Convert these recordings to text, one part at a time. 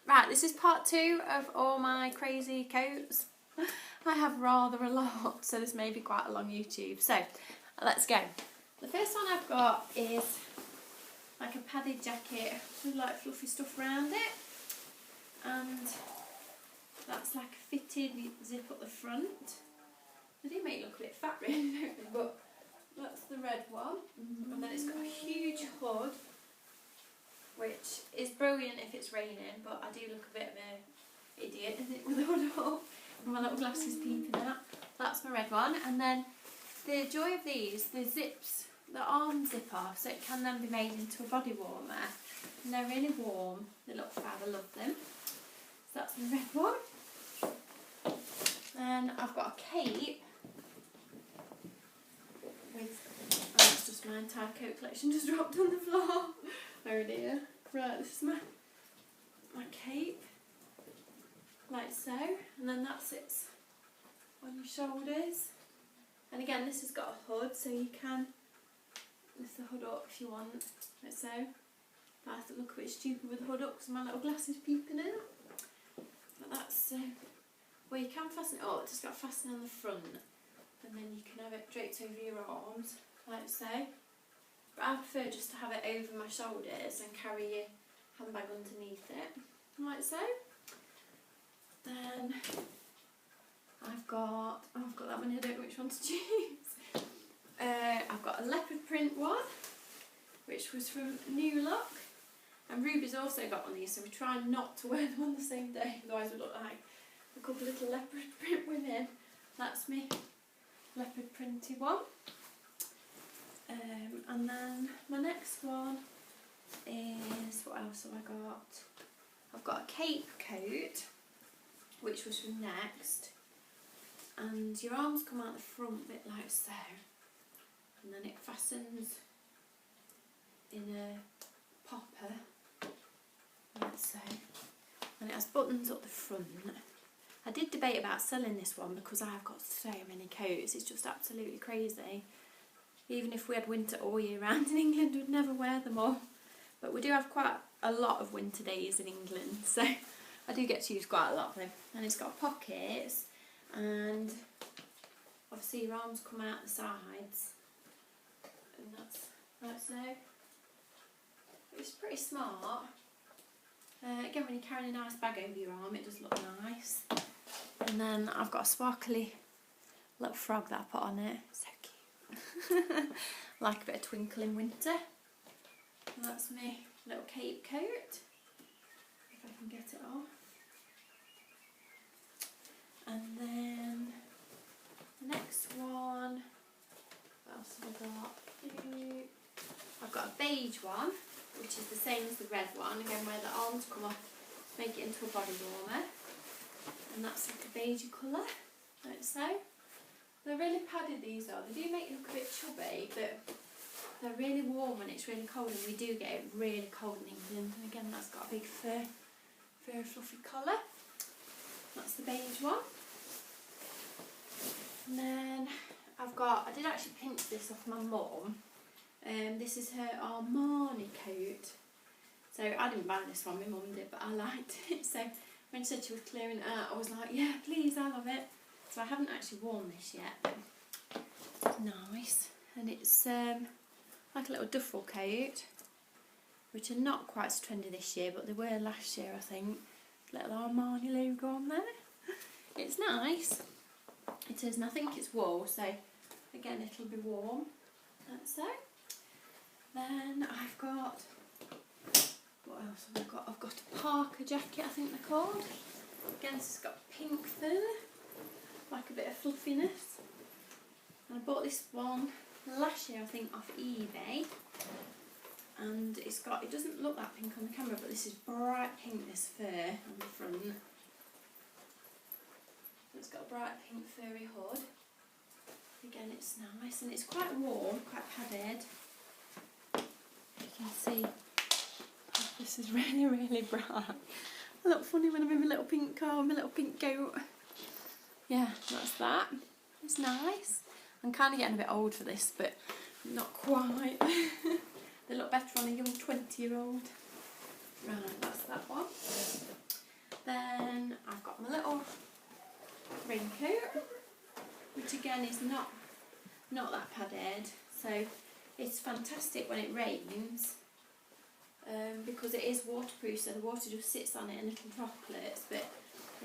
Right, this is part 2 of all my crazy coats. I have rather a lot, so this may be quite a long YouTube. So, let's go. The first one I've got is like a padded jacket with like fluffy stuff around it. And that's like a fitted zip up the front. They do make it look a bit fat really, don't they? But that's the red one. And then it's got a huge hood, which is brilliant if it's raining, but I do look a bit of an idiot, isn't it, with the hood up and my little glasses peeping out. That's my red one. And then the joy of these, the zips, the arm zip off, so it can then be made into a body warmer. And they're really warm, they look fab, I love them. So that's my red one. Then I've got a cape with, oh, that's just my entire coat collection just dropped on the floor. Oh dear. Right, this is my cape, like so, and then that sits on your shoulders. And again, this has got a hood, so you can lift the hood up if you want, like so. But I have to look a bit stupid with the hood up because my little glasses peeping in. But that's, well, you can fasten it up, it's just got fastening on the front, and then you can have it draped over your arms, like so. But I prefer just to have it over my shoulders and carry your handbag underneath it, like so. Then I've got that one, I don't know which one to choose. I've got a leopard print one, which was from New Look. And Ruby's also got one of these, so we try not to wear them on the same day, otherwise we look like a couple of little leopard print women. That's me leopard printed one. And then my next one is, what else have I got? I've got a cape coat, which was from Next, and your arms come out the front a bit like so, and then it fastens in a popper, like so, and it has buttons up the front. I did debate about selling this one because I've got so many coats, it's just absolutely crazy. Even if we had winter all year round in England, we'd never wear them all. But we do have quite a lot of winter days in England, so I do get to use quite a lot of them. And it's got pockets, and obviously your arms come out the sides, and that's like so. It's pretty smart. Again, when you're carrying a nice bag over your arm, it does look nice. And then I've got a sparkly little frog that I put on it. So cute. Like a bit of twinkle in winter. And that's my little cape coat, if I can get it off. And then the next one, what else have I got? I've got a beige one, which is the same as the red one, again where the arms come off, make it into a body warmer. And that's like a beige colour, like so. They're really padded, these are. They do make you look a bit chubby, but they're really warm when it's really cold, and we do get it really cold in England. And again, that's got a big fur fluffy collar. That's the beige one. And then I did actually pinch this off my mum. This is her Armani coat. So I didn't buy this one, my mum did, but I liked it. So when she said she was clearing it out, I was like, yeah, please, I love it. So I haven't actually worn this yet, but it's nice. And it's like a little duffel coat, which are not quite so trendy this year, but they were last year, I think. Little Armani logo on there. It's nice. It is, and I think it's wool, so again it'll be warm. That's so. Then I've got, what else have I got? I've got a Parker jacket, I think they're called. Again, this has got pink fur, like a bit of fluffiness. And I bought this one last year, I think, off eBay. And it doesn't look that pink on the camera, but this is bright pink, this fur on the front. It's got a bright pink furry hood. Again, it's nice, and it's quite warm, quite padded. You can see, this is really, really bright. I look funny when I'm in my little pink car, my little pink coat. Yeah, that's that. It's nice. I'm kind of getting a bit old for this, but not quite. They look better on a young 20-year-old. Right, that's that one. Then I've got my little raincoat, which again is not that padded, so it's fantastic when it rains, because it is waterproof, so the water just sits on it in little droplets, but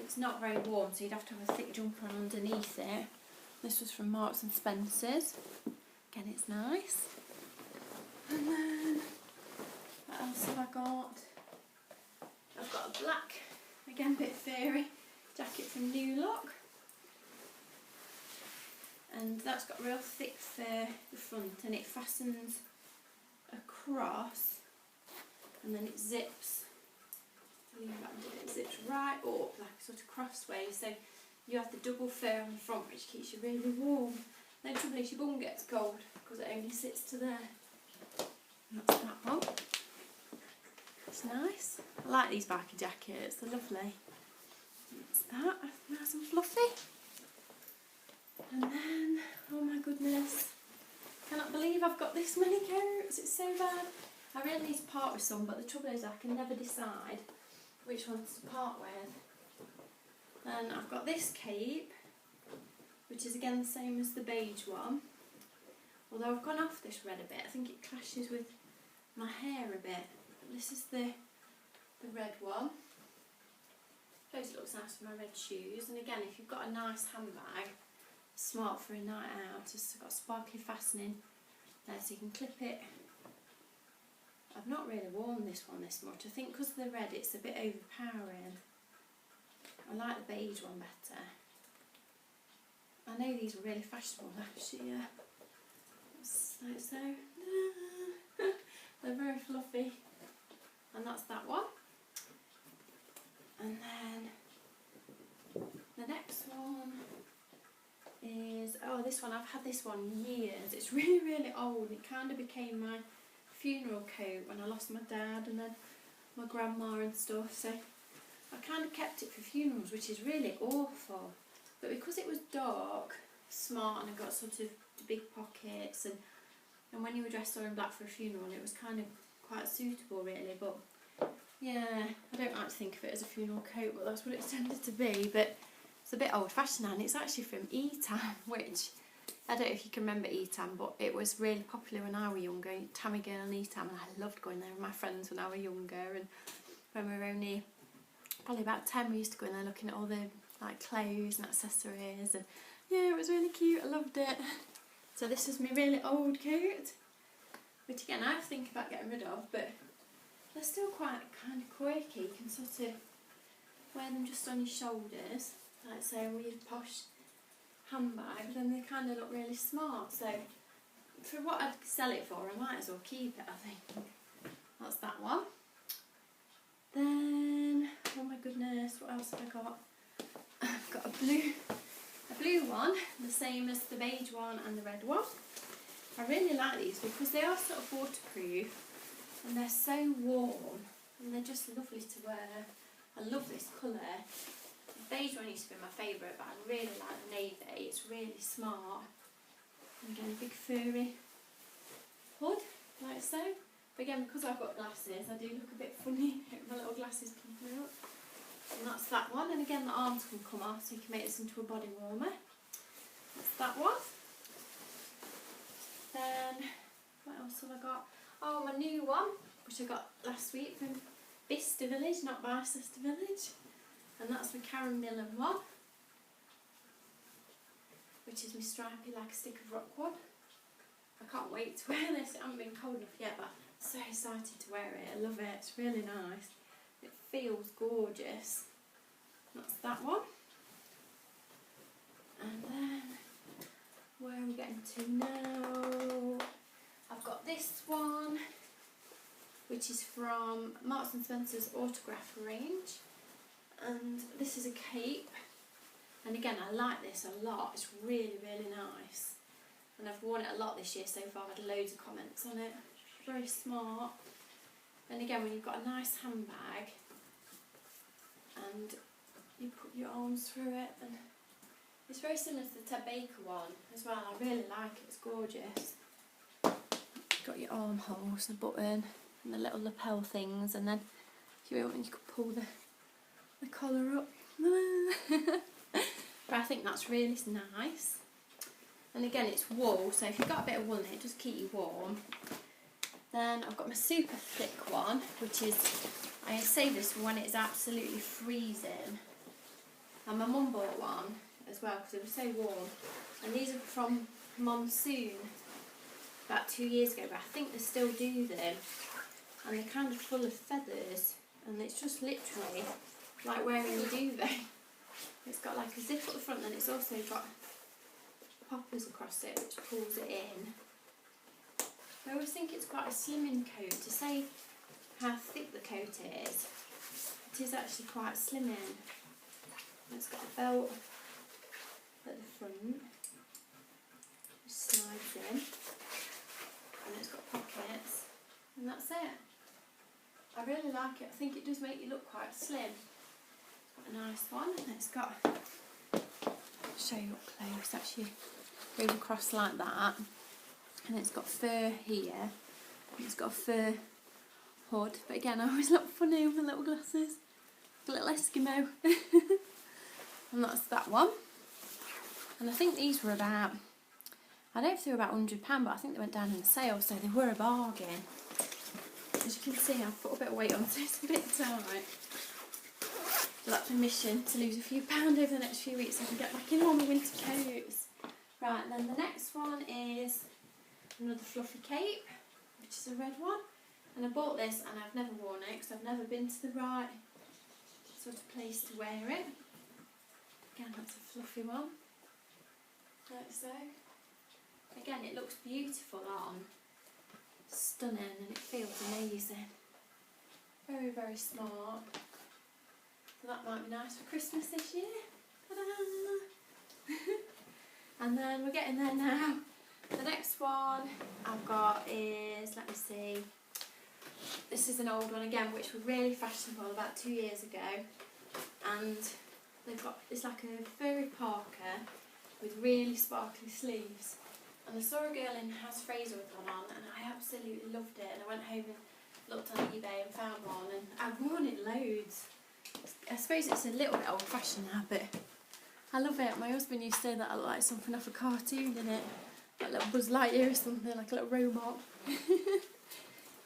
it's not very warm, so you'd have to have a thick jumper on underneath it. This was from Marks and Spencer's. Again, it's nice. And then, what else have I got? I've got a black, again, bit furry jacket from New Look. And that's got real thick fur at the front, and it fastens across, and then it zips. It zips right up like a sort of crossways, so you have the double fur on the front, which keeps you really warm. No trouble is your bum gets cold because it only sits to there. And that's that one. It's nice. I like these biker jackets, they're lovely. That's that, nice and fluffy. And then, oh my goodness, cannot believe I've got this many coats, it's so bad. I really need to part with some, but the trouble is I can never decide which ones to part with. Then I've got this cape, which is again the same as the beige one, although I've gone off this red a bit. I think it clashes with my hair a bit. This is the red one. I suppose it looks nice with my red shoes, and again, if you've got a nice handbag, smart for a night out, it's got sparkly fastening there so you can clip it. I've not really worn this one this much. I think because of the red it's a bit overpowering. I like the beige one better. I know these are really fashionable last year. Like so. They're very fluffy. And that's that one. And then the next one is, oh, this one, I've had this one years. It's really, really old. It kind of became my funeral coat when I lost my dad and then my grandma and stuff, so I kind of kept it for funerals, which is really awful. But because it was dark, smart, and I got sort of the big pockets, and when you were dressed all in black for a funeral, it was kind of quite suitable really. But yeah, I don't like to think of it as a funeral coat, but that's what it's tended to be. But it's a bit old fashioned now, and it's actually from Etam, which I don't know if you can remember Etam, but it was really popular when I was younger, Tammy Girl and Etam, and I loved going there with my friends when I was younger. And when we were only probably about 10, we used to go in there looking at all the like clothes and accessories, and yeah, it was really cute. I loved it. So this is my really old coat, which again I have to think about getting rid of, but they're still quite kind of quirky. You can sort of wear them just on your shoulders, like say with your posh handbag, but then they kind of look really smart. So for what I'd sell it for, I might as well keep it, I think. That's that one. Then, oh my goodness, what else have I got? I've got a blue one, the same as the beige one and the red one. I really like these because they are sort of waterproof and they're so warm and they're just lovely to wear. I love this colour. The beige one used to be my favourite, but I really like the navy. It's really smart. And again, a big furry hood, like so. But again, because I've got glasses, I do look a bit funny with my little glasses coming out. And that's that one. And again, the arms can come off, so you can make this into a body warmer. That's that one. Then, what else have I got? Oh, my new one, which I got last week from Bicester Village, not Bicester Village. And that's my Karen Millen one, which is my stripy like a stick of rockwood. I can't wait to wear this. It hasn't been cold enough yet, but I'm so excited to wear it. I love it. It's really nice. It feels gorgeous. That's that one. And then, where are we getting to now? I've got this one, which is from Marks and Spencer's Autograph range. And this is a cape. And again, I like this a lot. It's really, really nice. And I've worn it a lot this year so far. I've had loads of comments on it. Very smart. And again, when you've got a nice handbag and you put your arms through it, and it's very similar to the Ted Baker one as well. I really like it. It's gorgeous. Got your armholes, the button, and the little lapel things, and then you want, you could pull the collar up. But I think that's really nice. And again, it's wool, so if you've got a bit of wool in it, just keep you warm. Then I've got my super thick one, which is, I save this for when it's absolutely freezing. And my mum bought one as well because it was so warm. And these are from Monsoon about 2 years ago, but I think they still do them. And they're kind of full of feathers, and it's just literally like wearing a duvet. It's got like a zip at the front, and it's also got poppers across it which pulls it in. I always think it's quite a slimming coat. To say how thick the coat is, it is actually quite slimming. It's got a belt at the front, which slides in, and it's got pockets, and that's it. I really like it. I think it does make you look quite slim. It's got a nice one, and it's got, I'll show you up close, actually goes across like that, and it's got fur here, and it's got a fur hood, but again I always look funny with my little glasses, like a little Eskimo. And that's that one. And I think these were about, I don't know if they were about £100, but I think they went down in the sale, so they were a bargain. As you can see, I've put a bit of weight on, so it's a bit tight. Like permission to lose a few pounds over the next few weeks so I can get back in all my winter coats. Right, and then the next one is another fluffy cape, which is a red one. And I bought this and I've never worn it because I've never been to the right sort of place to wear it. Again, that's a fluffy one, like so. Again, it looks beautiful on, stunning, and it feels amazing. Very, very smart. So that might be nice for Christmas this year. Ta-da! And then we're getting there now. The next one I've got is, let me see, this is an old one again, which was really fashionable about 2 years ago. And they've got, it's like a furry parka with really sparkly sleeves. And I saw a girl in House Fraser with one on, and I absolutely loved it. And I went home and looked on eBay and found one, and I've worn it loads. I suppose it's a little bit old fashioned now, but I love it. My husband used to say that I look like something off a cartoon, in it, like a little Buzz Lightyear or something, like a little robot.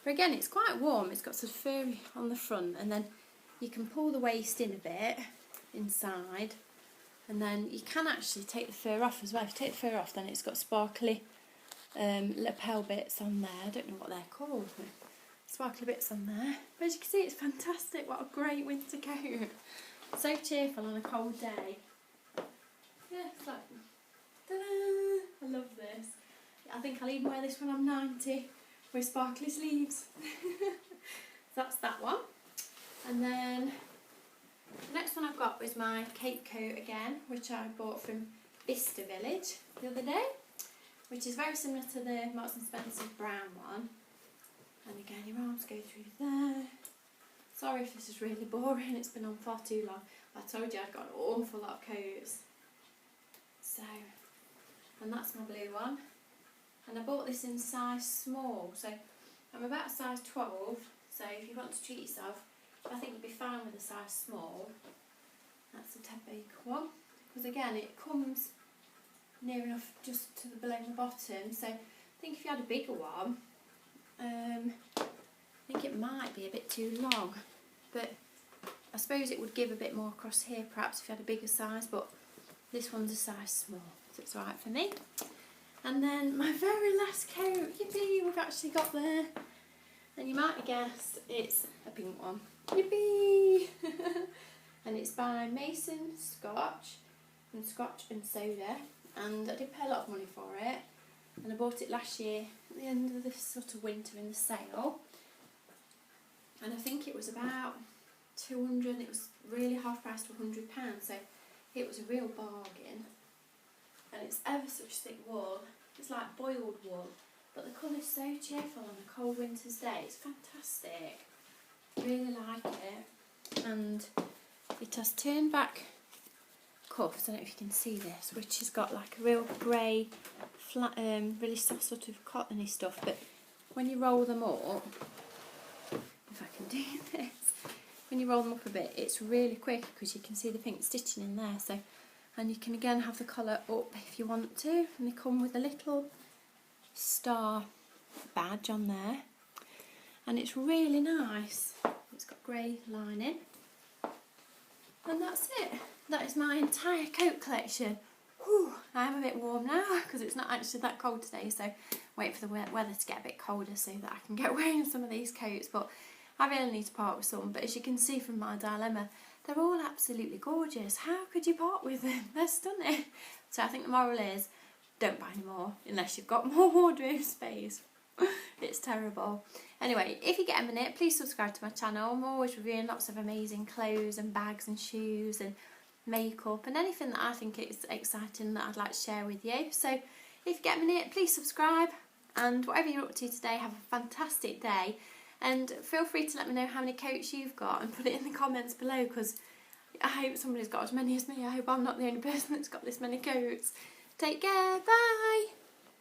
But again, it's quite warm. It's got sort of furry on the front, and then you can pull the waist in a bit inside, and then you can actually take the fur off as well. If you take the fur off, then it's got sparkly lapel bits on there. I don't know what they're called, but sparkly bits on there. But as you can see, it's fantastic. What a great winter coat. So cheerful on a cold day. Yeah, it's like, ta-da! I love this. I think I'll even wear this when I'm 90 with sparkly sleeves. So that's that one. And then the next one I've got was my cape coat again, which I bought from Bicester Village the other day, which is very similar to the Marks & Spencer brown one. And again, your arms go through there. Sorry if this is really boring, it's been on far too long. I told you I'd got an awful lot of coats. So, and that's my blue one. And I bought this in size small, so I'm about size 12, so if you want to treat yourself, I think you'd be fine with a size small. That's a Ted Baker one, because again it comes near enough just to the below the bottom, so I think if you had a bigger one, I think it might be a bit too long, but I suppose it would give a bit more across here perhaps if you had a bigger size, but this one's a size small, so it's alright for me. And then my very last coat, yippee, we've actually got there, and you might have guessed it's a pink one. Yippee! And it's by Maison, Scotch, and Scotch and Soda, and I did pay a lot of money for it, and I bought it last year at the end of this sort of winter in the sale, and I think it was about 200, it was really half price to £100, so it was a real bargain. And it's ever such thick wool, it's like boiled wool, but the colour's so cheerful on a cold winter's day, it's fantastic. Really like it. And it has turned back cuffs, I don't know if you can see this, which has got like a real grey, flat, really soft sort of cottony stuff, but when you roll them up, if I can do this, when you roll them up a bit, it's really quick because you can see the pink stitching in there. So, and you can again have the collar up if you want to, and they come with a little star badge on there, and it's really nice. It's got grey lining, and that's it. That is my entire coat collection. Whew, I am a bit warm now because it's not actually that cold today, so wait for the weather to get a bit colder so that I can get wearing some of these coats. But I really need to part with some, but as you can see from my dilemma, they're all absolutely gorgeous. How could you part with them? They're stunning. So I think the moral is, don't buy any more unless you've got more wardrobe space. It's terrible. Anyway, if you get a minute, please subscribe to my channel. I'm always reviewing lots of amazing clothes and bags and shoes and makeup and anything that I think is exciting that I'd like to share with you. So if you get a minute, please subscribe, and whatever you're up to today, have a fantastic day, and feel free to let me know how many coats you've got and put it in the comments below, because I hope somebody's got as many as me. I hope I'm not the only person that's got this many coats. Take care, bye!